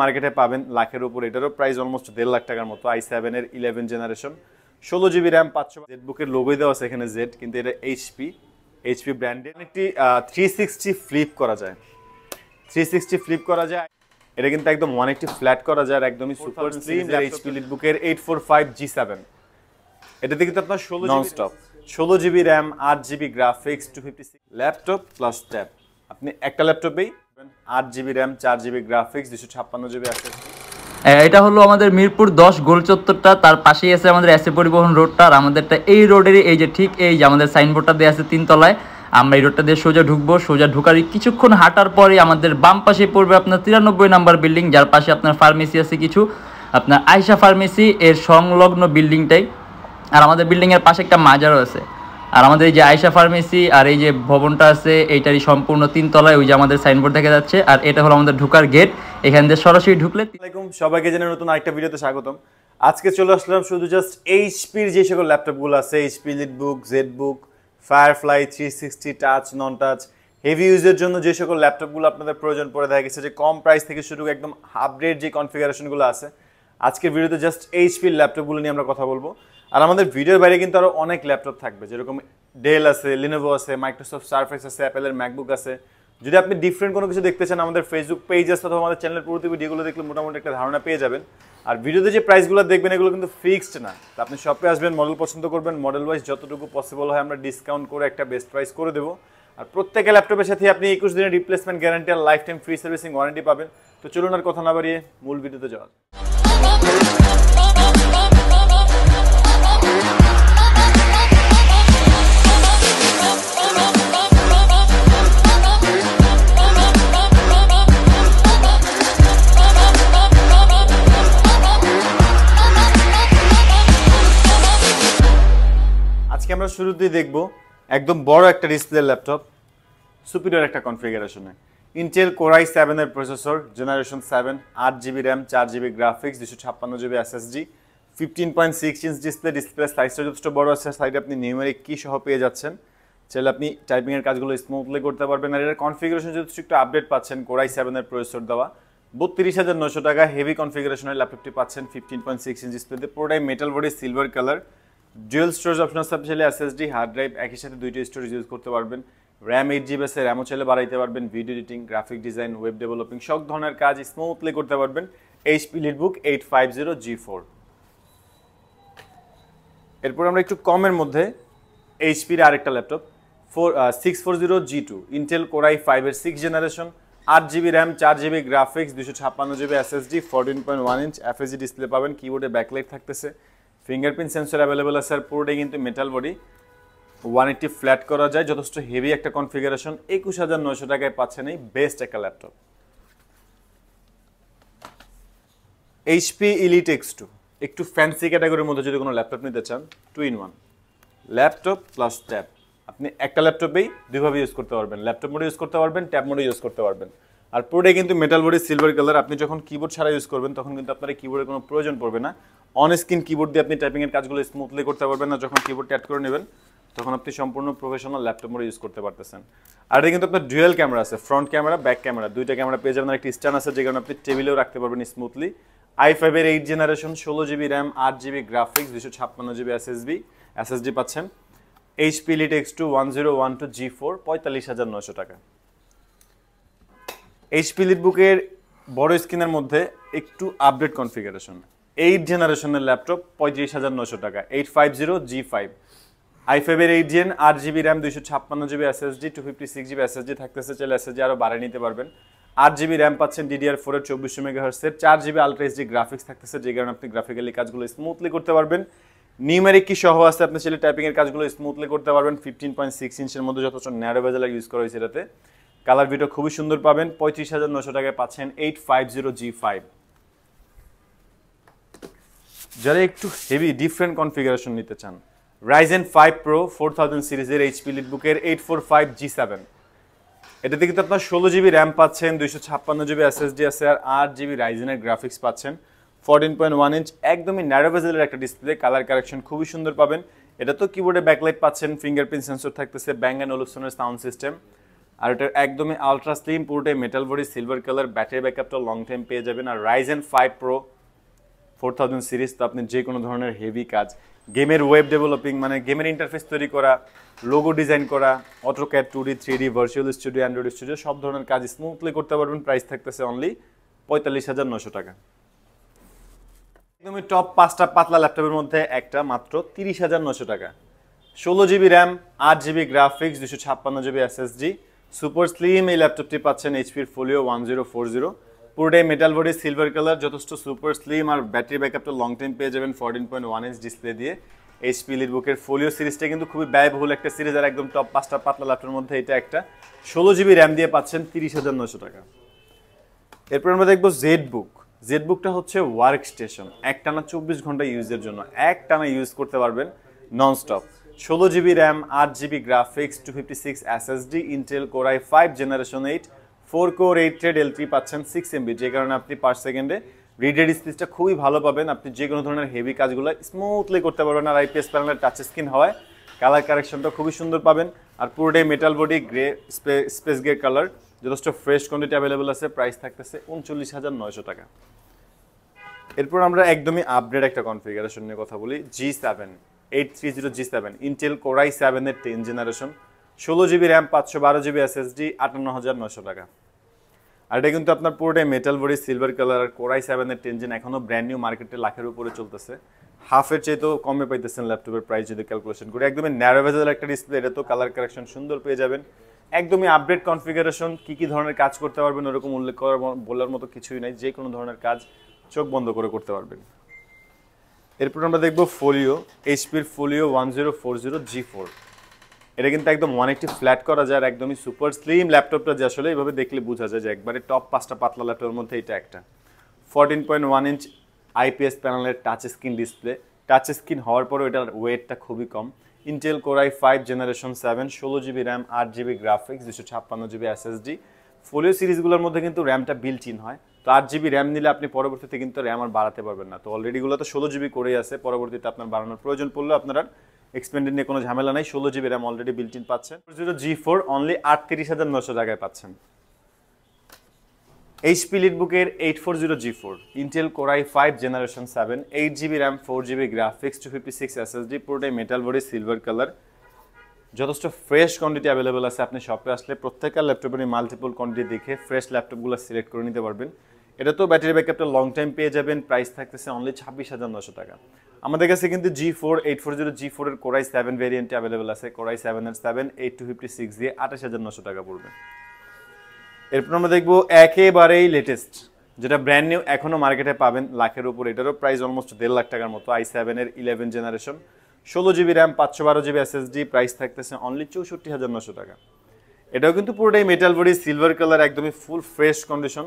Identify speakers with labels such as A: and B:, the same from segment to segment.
A: মার্কেটে পাবেন লাখের উপর, এটারও প্রাইস অলমোস্ট 1.5 লাখ টাকার মতো। i7 এর 11 জেনারেশন, 16GB র্যাম, 500 জেটবুকের লোগোই দেওয়া আছে এখানে জেড, কিন্তু এটা এইচপি ব্র্যান্ডের। একটি 360 ফ্লিপ করা যায়, 360 ফ্লিপ করা যায়। এটা কিন্তু একদম 180 ফ্ল্যাট করা যায়, একদমই সুপার স্লিম এইচপি লিটবুকের 845G7। এটাতে কিন্তু আপনার 16 non stop, 16GB RAM, 8GB graphics, 256 laptop plus tab. আপনি একটা ল্যাপটপেই 8GB RAM, 4GB graphics, 256GB SSD.
B: এটা হলো আমাদের মিরপুর 10 গোল চত্বরটা, তার পাশেই আছে আমাদের এসএ পরিবহন রোডটা। আর আমাদেরটা এই রোডেরই এই যে ঠিক এই যে আমাদের সাইনবোর্ডটা দেওয়া আছে 3 তলায়। আমরা এই রোডটা দিয়ে সোজা ঢুকবো, সোজা ঢুকার কিছুক্ষণ হাঁটার পরে আমাদের বাম পাশে পড়বে আপনার 93 নাম্বার বিল্ডিং, যার পাশে আপনার ফার্মেসি আছে কিছু, আপনার আয়শা ফার্মেসি এর সংলগ্ন বিল্ডিংটাই। আর আমাদের বিল্ডিংয়ের পাশে একটা মাজারও আছে। আর আমাদের এই যে আয়শা ফার্মেসি আর এই যে ভবনটা আছে এইটারই সম্পূর্ণ 3 তলায়, ওই যে আমাদের সাইনবোর্ড দেখা যাচ্ছে। আর এটা হলো আমাদের ঢোকার গেট, এখান দিয়ে সরাসরি ঢুকলে।
A: আসসালামু সবাইকে জানাই নতুন আরেকটা ভিডিওতে স্বাগতম। আজকে চলে আসলাম শুধু জাস্ট এইচপির যে সকল ল্যাপটপগুলো আছে, HP EliteBook, ZBook, firefly, 360 touch, নন টাচ, হেভি ইউজের জন্য যে সকল ল্যাপটপগুলো আপনাদের প্রয়োজন পড়ে, দেখা গেছে যে কম প্রাইস থেকে শুরু একদম আপডেট যে কনফিগারেশনগুলো আছে, আজকের ভিডিওতে জাস্ট এইচপির ল্যাপটপগুলো নিয়ে আমরা কথা বলবো। আর আমাদের ভিডিওর বাইরে কিন্তু আরও অনেক ল্যাপটপ থাকবে, যেরকম ডেল আছে, লিনোভো আছে, মাইক্রোসফট সারফেস আছে, অ্যাপেলের ম্যাকবুক আছে। যদি আপনি ডিফারেন্ট কোনো কিছু দেখতে চান, আমাদের ফেসবুক পেজ আছে অথবা আমাদের চ্যানেলের পুরো ভিডিওগুলো দেখলে মোটামুটি একটা ধারণা পেয়ে যাবেন। আর ভিডিওতে যে প্রাইসগুলো দেখবেন এগুলো কিন্তু ফিক্সড না, তো আপনি শপে আসবেন, মডেল পছন্দ করবেন, মডেল ওয়াইজ যতটুকু পসিবল হয় আমরা ডিসকাউন্ট করে একটা বেস্ট প্রাইস করে দেবো। আর প্রত্যেকটা ল্যাপটপের সাথে আপনি 21 দিনের রিপ্লেসমেন্ট গ্যারান্টি আর life time free servicing warranty পাবেন। তো চলুন আর কথা না বাড়িয়ে মূল ভিডিওতে যাওয়া। আজকে আমরা শুরুতেই দেখব একদম বড় একটা ডিসপ্লে ল্যাপটপ, সুপিরিয়র একটা কনফিগারেশনে, ইন্টেল কোর i7 এর processor, generation 7, 8GB RAM, 4GB graphics, 256GB SSD, 15.6 inch display সাইজটা যথেষ্ট বড় আছে। সাইডে আপনি নিউমেরিক কি সহ পেয়ে যাচ্ছেন, চাইলে আপনি টাইপিংয়ের কাজগুলো স্মুথলি করতে পারবেন। আর এর কনফিগারেশন যথেষ্ট একটু আপডেট পাচ্ছেন, কোর i7 এর প্রসেসর দেওয়া, 32,900 টাকা হেভি কনফিগারেশনের ল্যাপটপটি পাচ্ছেন 15.6 ইঞ্চ ডিসপ্লেতে, পুরোটাই metal body, silver colour, dual storage option আছে, চাইলে এসএসডি, হার্ড ড্রাইভ একই সাথে 2টি স্টোরেজ ইউজ করতে পারবেন। র্যাম 8GB আছে, র্যামও চাইলে বাড়াইতে পারবেন। Video editing, graphic design, web developing সব ধরনের কাজ স্মুথলি করতে পারবেন। HP EliteBook 850G4। এরপর আমরা একটু কমের মধ্যে এইচপির আরেকটা laptop 640G2, Intel core i5 এর 6 generation, 8GB RAM, 4GB graphics, 256GB SSD, 14.1 inch FSD display পাবেন। কিবোর্ডে ব্যাকলাইট থাকতেছে, ফিঙ্গারপ্রিন্ট সেন্সর অ্যাভেলেবল আছে। আর পুরোটাই কিন্তু মেটাল বডি, 180 ফ্ল্যাট করা যায়, যথেষ্ট হেভি একটা কনফিগারেশন। 21,900 টাকায় পাচ্ছেন এই বেস্ট একটা ল্যাপটপ। এইচপি ইলিট X2, একটু ফ্যান্সি ক্যাটাগরির মধ্যে যদি কোনো ল্যাপটপ নিতে চান, 2-in-1 ল্যাপটপ প্লাস ট্যাব। আপনি একটা ল্যাপটপেই দুইভাবে ইউজ করতে পারবেন, ল্যাপটপ মোডে ইউজ করতে পারবেন, ট্যাব মোডে ইউজ করতে পারবেন। আর পুরোটাই কিন্তু মেটাল বডি, সিলভার কালার। আপনি যখন কিবোর্ড ছাড়া ইউজ করবেন তখন কিন্তু আপনার কিবোর্ডের কোনো প্রয়োজন পড়বে না, অন স্ক্রিন কিবোর্ড দিয়ে আপনি টাইপিংয়ের কাজগুলো স্মুথলি করতে পারবেন। না যখন কিবোর্ড অ্যাড করে নেবেন তখন আপনি সম্পূর্ণ প্রফেশনাল ল্যাপটপ মোডে ইউজ করতে পারতেছেন। আর এটা কিন্তু আপনার ডুয়াল ক্যামেরা আছে, ফ্রন্ট ক্যামেরা, ব্যাক ক্যামেরা, দুইটা ক্যামেরা পেয়ে যাবেন। একটা স্ট্যান্ড আছে যে কারণে আপনি টেবিলেও রাখতে পারবেন স্মুথলি। i5 এর 8 generation, 16GB RAM, 8GB graphics, 256GB SSD পাচ্ছেন। এইচপি ইলিট X2 1012G4, 45,900 টাকা। এইচপি লিটবুকের বড় স্ক্রিনের মধ্যে একটু আপডেট কনফিগারেশন, 8 জেনারেশনের ল্যাপটপ, 35,900 টাকা, 850G5, i5 এর 8 gen, 8GB RAM, 256GB SSD, 256GB SSD থাকতেছে, চাইলে এসএসডি আরও বাড়িয়ে নিতে পারবেন। 8GB র্যাম পাচ্ছেন DDR4 এর 2400 MHz, 4GB ultra HD graphics থাকতেছে, যে কারণে আপনি গ্রাফিক্যালি কাজগুলো স্মুথলি করতে পারবেন। নিউমেরিক কি সহ আছে, আপনি চাইলে টাইপিংয়ের কাজগুলো স্মুথলি করতে পারবেন। 15.6 ইঞ্চের মধ্যে যথেষ্ট ন্যারো বেজেল ইউজ করা হয়েছে এটাতে। কালার ভিডিও খুবই সুন্দর পাবেন। 35,900 টাকায় পাচ্ছেন 850G5। যারা একটু হেভি ডিফারেন্ট কনফিগারেশন নিতে চান, Ryzen 5 Pro 4000 সিরিজের এইচপি লিটবুকের 845G7, এটাতে কিন্তু আপনার 16GB র্যাম পাচ্ছেন, 256GB এসএসডি আছে, আর 8GB রাইজেনের গ্রাফিক্স পাচ্ছেন, 14.1 ইঞ্চ একদমই ন্যারো বেজেলের একটা ডিসপ্লে। কালার কারেকশন খুবই সুন্দর পাবেন। এটা তো কিবোর্ডে ব্যাকলাইট পাচ্ছেন, ফিঙ্গারপ্রিন্ট সেন্সর থাকতেছে, ব্যাং অ্যান্ড ওলুপসনের সাউন্ড সিস্টেম, আর এটা একদমই আলট্রা স্লিম, পুরোটাই metal body, silver colour, battery ব্যাকআপটা লং টাইম পেয়ে যাবেন। আর Ryzen 5 Pro 4000 সিরিজ, তো আপনি যে কোনো ধরনের হেভি কাজ, গেমের ওয়েব ডেভেলপিং মানে গেমের ইন্টারফেস তৈরি করা, লোগো ডিজাইন করা, AutoCAD, 2D 3D, virtual studio, Android studio সব ধরনের কাজ স্মুথলি করতে পারবেন। প্রাইস থাকতেছে অনলি 45,900 টাকা। একদমই টপ 5টা পাতলা ল্যাপটপের মধ্যে একটা মাত্র 30,900 টাকা। 16GB RAM, 8GB graphics, 256GB SSD, super slim এই ল্যাপটপটি পাচ্ছেন এইচপির ফোলিও 1040। পুরোটাই মেটাল বডি, সিলভার কালার, যথেষ্ট সুপার স্লিম আর ব্যাটারি ব্যাকআপটা লং টাইম পেয়ে যাবেন 14.1 ইঞ্চ ডিসপ্লে দিয়ে। এইচপি লিটবুকের ফোলিও সিরিজটা কিন্তু খুবই ব্যয়বহুল একটা সিরিজ, আর একদম টপ 5টা পাতলা ল্যাপটপের মধ্যে এটা একটা। 16GB র্যাম দিয়ে পাচ্ছেন 30,900 টাকা। এরপর আমরা দেখবো জেডবুকটা হচ্ছে ওয়ার্ক স্টেশন, একটানা 24 ঘন্টা ইউজের জন্য, একটানা ইউজ করতে পারবেন nonstop. 16GB RAM, 8GB graphics, 256 SSD, Intel core i5 generation 8, 4 core 8 thread L3 পাচ্ছেন 6MB, যে কারণে আপনি পার সেকেন্ডে রিড রেড স্পিডটা খুবই ভালো পাবেন। আপনি যে কোনো ধরনের হেভি কাজগুলো স্মুথলি করতে পারবেন। আর আইপিএস প্যানেলের টাচ স্ক্রিন হওয়ায় কালার কারেকশনটা খুবই সুন্দর পাবেন। আর পুরোটাই metal body, grey space grey colour, যথেষ্ট ফ্রেশ কোয়ান্টিটি অ্যাভেলেবল আছে। প্রাইস থাকতেছে 39,900 টাকা। এরপর আমরা একদমই আপডেট একটা কনফিগারেশন নিয়ে কথা বলি। G7 830 G7, Intel core i7 এর 10 generation, 16GB RAM, 512GB SSD, 58,900 টাকা। আর এটা কিন্তু আপনার পুরোটাই মেটাল বডি, সিলভার কালার, আর কোর i7 এর 10 জেন, এখনো ব্র্যান্ড নিউ, মার্কেটে লাখের উপরে চলতেছে। হাফের চাইতেও কমে পাইতেছেন ল্যাপটপের প্রাইস যদি ক্যালকুলেশন করি। একদমই ন্যারো বেজেল একটা ডিসপ্লে, এটা তো কালার কারেকশন সুন্দর পেয়ে যাবেন। একদমই আপডেট কনফিগারেশন, কি ধরনের কাজ করতে পারবেন ওরকম উল্লেখ করার বলার মতো কিছুই নাই, যে কোনো ধরনের কাজ চোখ বন্ধ করে করতে পারবেন। এরপর আমরা দেখব ফোলিও, এইচপির ফোলিও 1040 G4। এটা কিন্তু একদম 180 ফ্ল্যাট করা যায়, আর একদমই সুপার স্লিম ল্যাপটপটা, যে আসলে এইভাবে দেখলে বোঝা যায় যে একবারে টপ 5টা পাতলা ল্যাপটপের মধ্যে এটা একটা। 14.1 ইঞ্চ আইপিএস প্যানেলের touch screen display, touch screen হওয়ার পরেও এটার ওয়েটটা খুবই কম। Intel core i5 generation 7, 16GB RAM, 8GB graphics, 256GB SSD। Folio সিরিজগুলোর মধ্যে কিন্তু র্যামটা বিল্ট ইন হয়, তো 8GB র্যাম নিলে আপনি পরবর্তীতে কিন্তু র্যাম আর বাড়াতে পারবেন না। তো অলরেডি গুলো তো 16GB করেই আছে, পরবর্তীতে আপনার বাড়ানোর প্রয়োজন পড়লে আপনারা এক্সপেন্ডেড নিয়ে কোনো ঝামেলা নাই। 16GB RAM already built in পাচ্ছেন। G4 অনলি 38,900 টাকায় পাচ্ছেন। এইচপি লিটবুকের 840 G4, Intel core i5 generation 7, 8GB RAM, 4GB graphics, 256 SSD, পুরোটাই মেটাল বডি, সিলভার কালার, যথেষ্ট ফ্রেশ কোয়ান্টিটি অ্যাভেলেবল আছে। আপনি শপে আসলে প্রত্যেকটা ল্যাপটপেরই মাল্টিপল কোয়ান্টিটি দেখে ফ্রেশ ল্যাপটপগুলো সিলেক্ট করে নিতে পারবেন। এটা তো ব্যাটারি ব্যাকআপটা লং টাইম পেয়ে যাবেন। প্রাইস থাকতেছে অনলি 26,900 টাকা। আমাদের কাছে কিন্তু G4 840 G4 এর কোর i7 ভেরিয়েন্টে অ্যাভেলেবল আছে। কোর i7 এর 7 8256 দিয়ে 28,900 টাকা পড়বে। এরপর আমরা দেখবো একেবারেই লেটেস্ট, যেটা ব্র্যান্ড নিউ, এখনো মার্কেটে পাবেন লাখের উপর, এটারও প্রাইস অলমোস্ট 1.5 লাখ টাকার মতো। i7 এর 11 generation, 16GB RAM, 512GB SSD, price থাকতেছে অনলি 64,900 টাকা। এটাও কিন্তু পুরোটাই মেটাল বডি, সিলভার কালার, একদমই ফুল ফ্রেশ কন্ডিশন।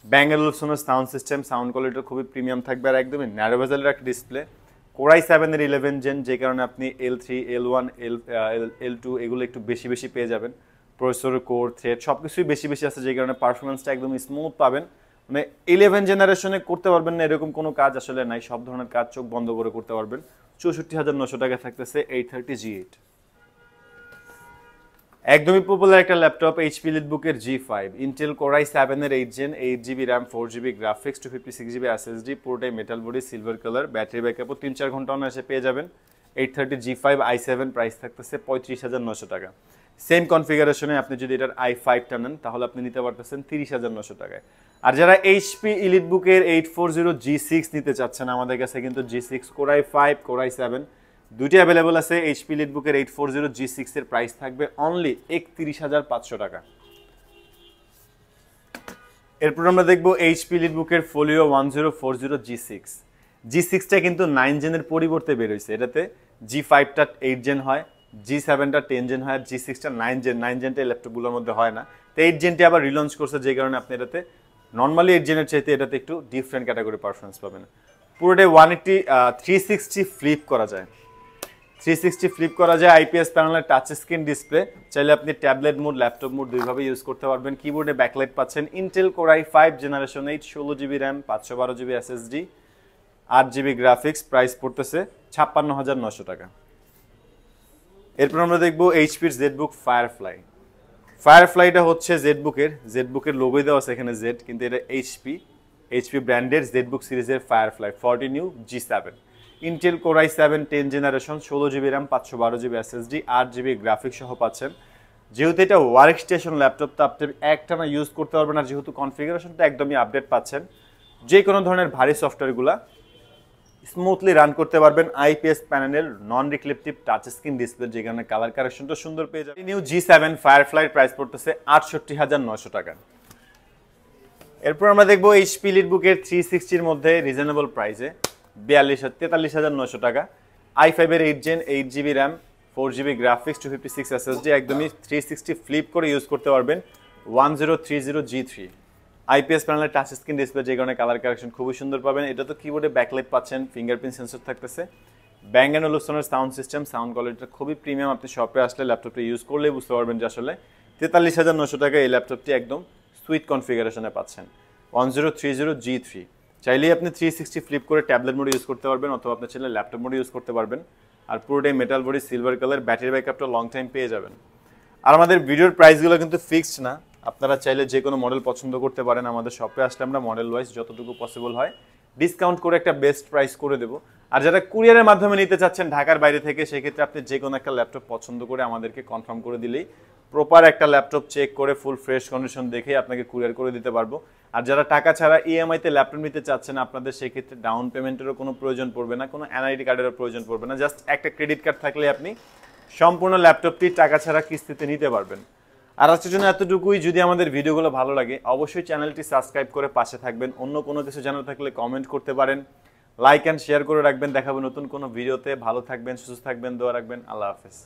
A: ব্যাং & ওলুফসনের সাউন্ড সিস্টেম, সাউন্ড কোয়ালিটি খুবই প্রিমিয়াম থাকবে, আর একদমই ন্যারো বেজেলের একটা ডিসপ্লে। কোর i7 এর 11 জেন, যে কারণে আপনি L3 L1 L2 এগুলো একটু বেশি পেয়ে যাবেন। প্রসেসর, কোর, থ্রেড সবকিছুই বেশি আছে, যে কারণে পারফরমেন্সটা একদম স্মুথ পাবেন। মানে 11 জেনারেশনে করতে পারবেন না এরকম কোনো কাজ আসলে নাই, সব ধরনের কাজ চোখ বন্ধ করে করতে পারবেন। 64,900 টাকা থাকতেছে 830 G8। একদমই পপুলার একটা ল্যাপটপ, এইচপি লিটবুকের G5, ইন্টেল কোর i7 এর 8 gen, 8GB RAM, 4GB graphics, 256GB SSD, পুরোটাই metal body, silver colour, battery ব্যাকআপও 3-4 ঘন্টা অনায়াসে পেয়ে যাবেন। 830 G5 i7, প্রাইস থাকতেছে 35,900 টাকা। সেম কনফিগারেশনে আপনি যদি এটার i5টা নেন তাহলে আপনি নিতে পারতেছেন 30,900 টাকায়। আর যারা এইচপি ইলিটবুকের 840 G6 নিতে চাচ্ছেন, আমাদের কাছে কিন্তু G6 core i5 core i7 দুইটি অ্যাভেলেবল আছে। এইচপি লিটবুকের 840 G6 এর প্রাইস থাকবে অনলি 31,500 টাকা। এরপর আমরা দেখব এইচপি লিটবুকের ফোলিও 1040 G6টা কিন্তু 9 জেনের পরিবর্তে বের হয়েছে। এটাতে G5টা 8 জেন হয়, G7টা 10 জেন হয়, আর G6টা 9 জেনটা এই ল্যাপটপগুলোর মধ্যে হয় না। তো 8 জেনটি আবার রিলঞ্চ করছে, যে কারণে আপনি এটাতে নর্মালি 8 জেনের চাইতে এটাতে একটু ডিফারেন্ট ক্যাটাগরি পারফরমেন্স পাবেন। পুরোটাই 180 360 ফ্লিপ করা যায়, 360 ফ্লিপ করা যায়। আইপিএস প্যানেলের টাচ স্ক্রিন ডিসপ্লে, চাইলে আপনি ট্যাবলেট মোড, ল্যাপটপ মোড দুইভাবে ইউজ করতে পারবেন। কিবোর্ডে ব্যাকলাইট পাচ্ছেন। Intel core i5 generation 8, 16GB RAM, 512GB SSD, 8GB graphics, price পড়তেছে 56,900 টাকা। এরপর আমরা দেখব এইচপির জেডবুক ফায়ারফ্লাইটা হচ্ছে জেডবুকের লোগোই দেওয়া আছে এখানে জেড, কিন্তু এটা এইচপি ব্র্যান্ডের জেডবুক সিরিজের firefly 40 new G7 Intel core i7 10 generation 16GB RAM 512GB SSD 8GB graphics সহ পাচ্ছেন। যেহেতু এটা ওয়ার্ক স্টেশন ল্যাপটপ, তো আপনি একটানা ইউজ করতে পারবেন, আর যেহেতু কনফিগারেশনটা একদমই আপডেট পাচ্ছেন, যে কোনো ধরনের ভারী সফটওয়্যারগুলা স্মুথলি রান করতে পারবেন। আইপিএস প্যানেলের নন রিফ্লেকটিভ টাচ স্ক্রিন ডিসপ্লে, যেখানে কালার কারেকশনটা সুন্দর পেয়ে যাবেন। নিউ G7 ফায়ারফ্লাই প্রাইস পড়তেছে 68,900 টাকা। এরপর আমরা দেখবো এইচপি লিটবুকের 360 মধ্যে রিজনেবল প্রাইসে 43,900 টাকা। i5 এর 8 gen 8GB RAM 4GB graphics 256 SSD, একদমই 360 ফ্লিপ করে ইউজ করতে পারবেন। 1030G3 আইপিএস প্যানেলের টাচ স্ক্রিন ডিসপ্লে, যে কারণে কালার কারেকশন খুবই সুন্দর পাবেন। এটা তো কিবোর্ডে ব্যাকলাইট পাচ্ছেন, ফিঙ্গারপ্রিন্ট সেন্সর থাকতেছে, Bang and ওলুসনের sound system, sound কোয়ালিটিটা খুবই প্রিমিয়াম। আপনি শপে আসলে ল্যাপটপটা ইউজ করলেই বুঝতে পারবেন যে আসলে 43,900 টাকা এই ল্যাপটপটি একদম সুইট কনফিগারেশনে পাচ্ছেন। 1030G3 চাইলেই আপনি 360 ফ্লিপ করে ট্যাবলেট মোডে ইউজ করতে পারবেন, অথবা আপনি চাইলে ল্যাপটপ মোডে ইউজ করতে পারবেন। আর পুরোটাই metal body, silver colour, battery ব্যাকআপটা লং টাইম পেয়ে যাবেন। আর আমাদের ভিডিওর প্রাইসগুলো কিন্তু ফিক্সড না, আপনারা চাইলে যে কোনো মডেল পছন্দ করতে পারেন। আমাদের শপে আসলে আমরা মডেল ওয়াইজ যতটুকু পসিবল হয় ডিসকাউন্ট করে একটা বেস্ট প্রাইস করে দেবো। আর যারা কুরিয়ারের মাধ্যমে নিতে চাচ্ছেন ঢাকার বাইরে থেকে, সেক্ষেত্রে আপনি যে কোনো একটা ল্যাপটপ পছন্দ করে আমাদেরকে কনফার্ম করে দিলেই প্রপার একটা ল্যাপটপ চেক করে ফুল ফ্রেশ কন্ডিশন দেখে আপনাকে কুরিয়ার করে দিতে পারবো। আর যারা টাকা ছাড়া ইএমআইতে ল্যাপটপ নিতে চাচ্ছেন, আপনাদের সেক্ষেত্রে ডাউন পেমেন্টেরও কোনো প্রয়োজন পড়বে না, কোনো এনআইডি কার্ডেরও প্রয়োজন পড়বে না। জাস্ট একটা ক্রেডিট কার্ড থাকলে আপনি সম্পূর্ণ ল্যাপটপটি টাকা ছাড়া কিস্তিতে নিতে পারবেন। আর আজকের জন্য এতটুকুই। যদি আমাদের ভিডিওগুলো ভালো লাগে অবশ্যই চ্যানেলটি সাবস্ক্রাইব করে পাশে থাকবেন। অন্য কোনো কিছু জানার থাকলে কমেন্ট করতে পারেন, লাইক অ্যান্ড শেয়ার করে রাখবেন। দেখাবো নতুন কোনো ভিডিওতে। ভালো থাকবেন, সুস্থ থাকবেন, দোয়া রাখবেন। আল্লাহ হাফেজ।